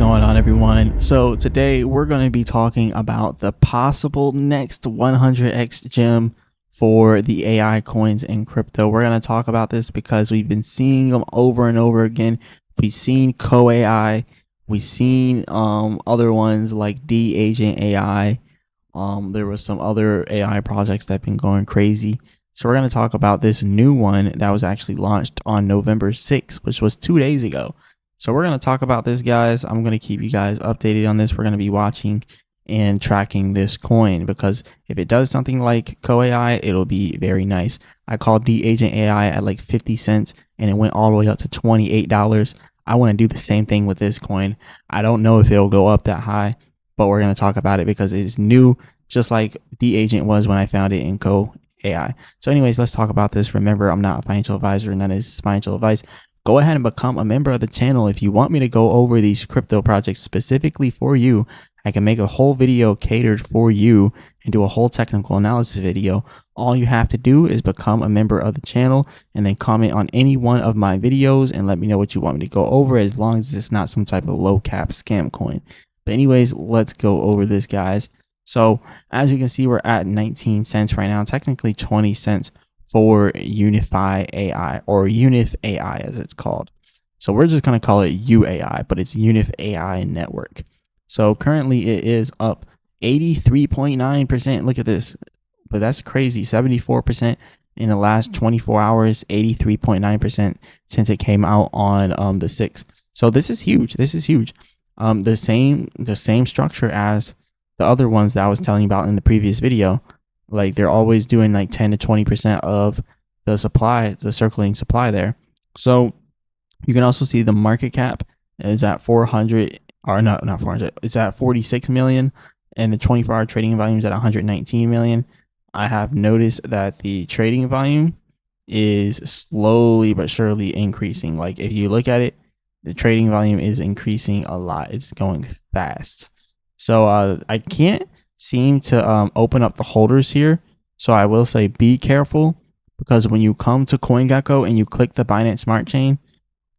going on, everyone? So today we're going to be talking about the possible next 100x gem for the AI coins in crypto. We're going to talk about this because we've been seeing them over and over again. We've seen COAI, we've seen other ones like Agent AI. There was some other AI projects that have been going crazy. So we're going to talk about this new one that was actually launched on November 6th, which was 2 days ago. So we're going to talk about this, guys. I'm going to keep you guys updated on this. We're going to be watching and tracking this coin because if it does something like COAI, it'll be very nice. I called Agent AI at like 50 cents and it went all the way up to $28. I want to do the same thing with this coin. I don't know if it'll go up that high, but we're going to talk about it because it's new, just like Agent was when I found it in COAI. So anyways, let's talk about this. Remember, I'm not a financial advisor. None of this is financial advice. Go ahead and become a member of the channel. If you want me to go over these crypto projects specifically for you, I can make a whole video catered for you and do a whole technical analysis video. All you have to do is become a member of the channel and then comment on any one of my videos and let me know what you want me to go over, as long as it's not some type of low cap scam coin. But anyways, let's go over this, guys. So as you can see, we're at 19 cents right now, technically 20 cents for UnifAi AI, or UnifAi as it's called. So we're just going to call it UAI, but it's UnifAi network. So currently it is up 83.9%. Look at this. But that's crazy. 74% in the last 24 hours, 83.9% since it came out on the 6th. So this is huge. This is huge. The same structure as the other ones that I was telling you about in the previous video. Like, they're always doing like 10 to 20% of the supply, the circulating supply there. So you can also see the market cap is at 400, or not 400, it's at 46 million, and the 24-hour trading volume is at 119 million. I have noticed that the trading volume is slowly but surely increasing. Like, if you look at it, the trading volume is increasing a lot. It's going fast. So I can't seem to open up the holders here, so I will say be careful, because when you come to CoinGecko and you click the Binance Smart Chain,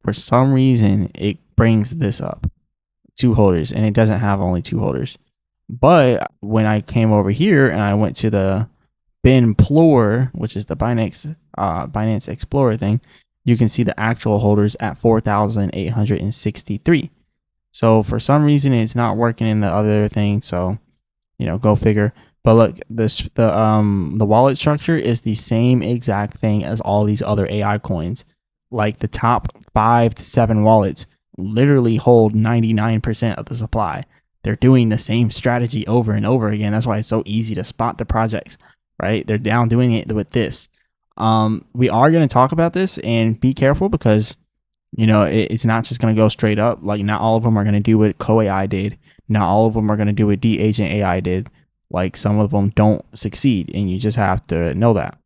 for some reason it brings this up, 2 holders, and it doesn't have only 2 holders. But when I came over here and I went to the Binplorer, which is the Binance Explorer thing, you can see the actual holders at 4,863. So for some reason it's not working in the other thing, so you know, go figure. But look, the wallet structure is the same exact thing as all these other AI coins. Like, the top 5 to 7 wallets literally hold 99% of the supply. They're doing the same strategy over and over again. That's why it's so easy to spot the projects, right? They're down doing it with this. We are going to talk about this, and be careful, because you know, it's not just going to go straight up. Like, not all of them are going to do what COAI did. Not all of them are going to do what Agent AI did. Like, some of them don't succeed, and you just have to know that.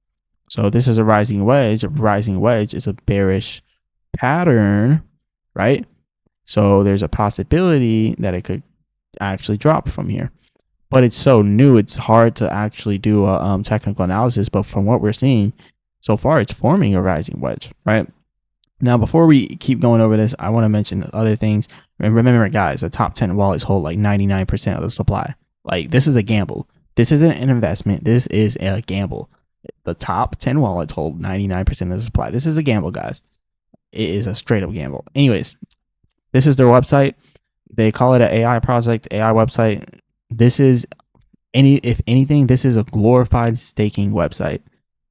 So this is a rising wedge. A rising wedge is a bearish pattern, right? So there's a possibility that it could actually drop from here. But it's so new, it's hard to actually do a technical analysis. But from what we're seeing so far, it's forming a rising wedge, right? Now, before we keep going over this, I want to mention other things. And remember, guys, the top 10 wallets hold like 99% of the supply. Like, this is a gamble. This isn't an investment. This is a gamble. The top 10 wallets hold 99% of the supply. This is a gamble, guys. It is a straight up gamble. Anyways, this is their website. They call it an AI project, AI website. This is, if anything, this is a glorified staking website.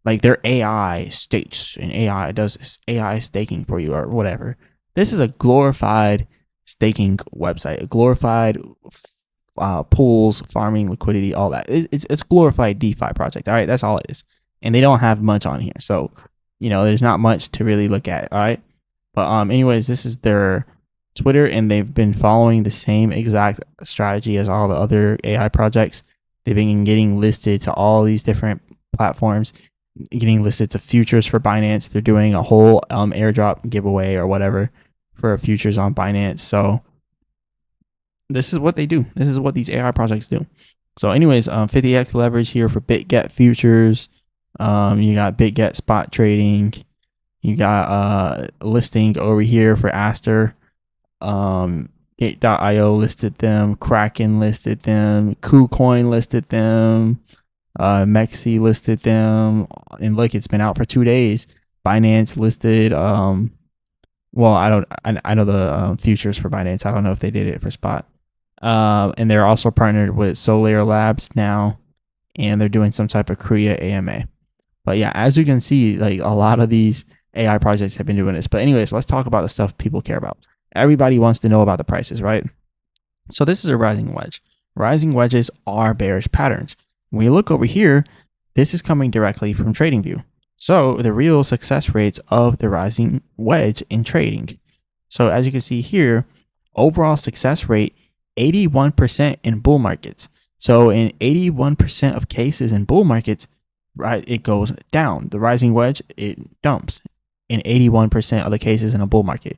Like, their AI stakes, and AI does AI staking for you or whatever. This is a glorified staking website, a glorified pools, farming, liquidity, all that. It's glorified DeFi project. All right, that's all it is. And they don't have much on here, so you know, there's not much to really look at. All right, but anyways, this is their Twitter, and they've been following the same exact strategy as all the other AI projects. They've been getting listed to all these different platforms, getting listed to futures for Binance. They're doing a whole airdrop giveaway or whatever for futures on Binance. So this is what they do. This is what these AI projects do. So anyways, 50x leverage here for BitGet futures. You got BitGet spot trading. You got listing over here for Aster. Gate.io listed them, Kraken listed them, KuCoin listed them, Mexi listed them, and look, it's been out for 2 days. Binance listed. Well, I know the futures for Binance. I don't know if they did it for spot. And they're also partnered with Solare Labs now, and they're doing some type of Korea AMA. But yeah, as you can see, like a lot of these AI projects have been doing this. But anyways, let's talk about the stuff people care about. Everybody wants to know about the prices, right? So this is a rising wedge. Rising wedges are bearish patterns. When you look over here, this is coming directly from TradingView. So the real success rates of the rising wedge in trading. So as you can see here, overall success rate, 81% in bull markets. So in 81% of cases in bull markets, right, it goes down. The rising wedge, it dumps in 81% of the cases in a bull market.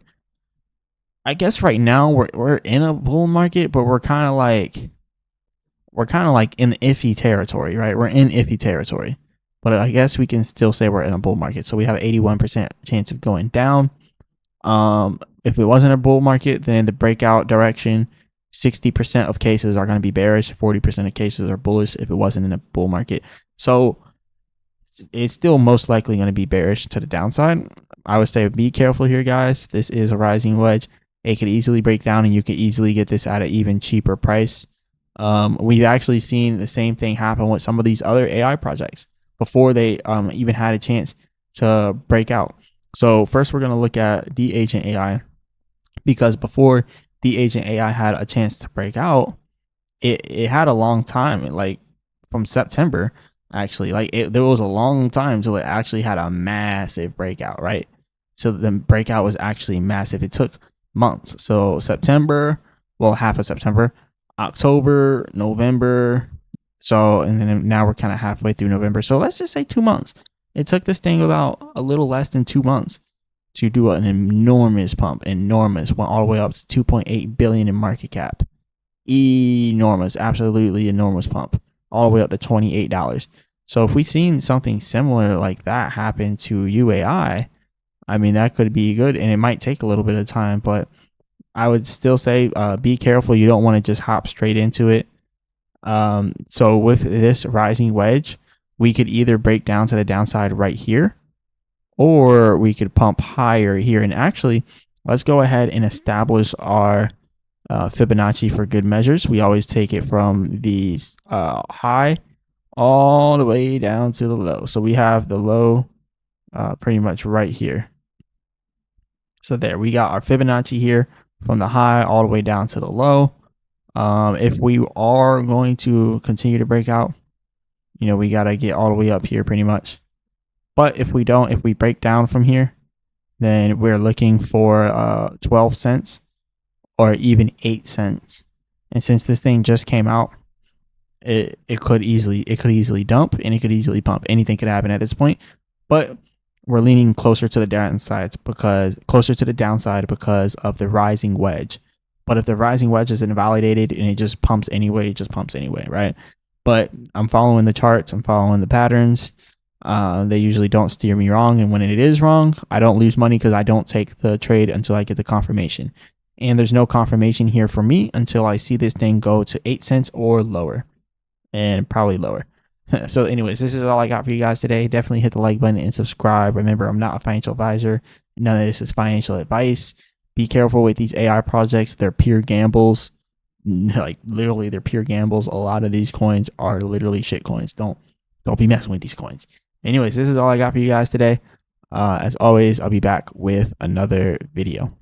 I guess right now we're in a bull market, but we're kind of like in iffy territory, right? We're in iffy territory, but I guess we can still say we're in a bull market. So we have 81% chance of going down. If it wasn't a bull market, then the breakout direction, 60% of cases are going to be bearish, 40% of cases are bullish if it wasn't in a bull market. So it's still most likely going to be bearish to the downside. I would say be careful here, guys. This is a rising wedge. It could easily break down, and you could easily get this at an even cheaper price. We've actually seen the same thing happen with some of these other AI projects before they even had a chance to break out. So first, we're going to look at the Agent AI, because before the Agent AI had a chance to break out, it had a long time, like from September. Actually, like there was a long time till it actually had a massive breakout, right? So the breakout was actually massive. It took months. So September, well, half of September, October, November. So, and then now we're kind of halfway through November. So let's just say 2 months. It took this thing about a little less than 2 months to do an enormous pump. Enormous. Went all the way up to 2.8 billion in market cap. Enormous, absolutely enormous pump, all the way up to $28. So if we seen something similar like that happen to UAI, I mean, that could be good, and it might take a little bit of time, but I would still say be careful. You don't want to just hop straight into it. So with this rising wedge, we could either break down to the downside right here, or we could pump higher here. And actually, let's go ahead and establish our Fibonacci for good measures. We always take it from the high all the way down to the low. So we have the low pretty much right here. So there, we got our Fibonacci here from the high all the way down to the low. If we are going to continue to break out, you know, we got to get all the way up here pretty much. But if we don't, if we break down from here, then we're looking for 12 cents or even 8 cents. And since this thing just came out, it could easily dump, and it could easily pump. Anything could happen at this point. But we're leaning closer to the downside because of the rising wedge. But if the rising wedge is invalidated and it just pumps anyway, right? But I'm following the charts, I'm following the patterns. They usually don't steer me wrong, and when it is wrong, I don't lose money because I don't take the trade until I get the confirmation. And there's no confirmation here for me until I see this thing go to 8 cents or lower, and probably lower. So anyways, this is all I got for you guys today. Definitely hit the like button and subscribe. Remember, I'm not a financial advisor. None of this is financial advice. Be careful with these AI projects. They're pure gambles. Like literally, they're pure gambles. A lot of these coins are literally shit coins. Don't be messing with these coins. Anyways, this is all I got for you guys today. As always, I'll be back with another video.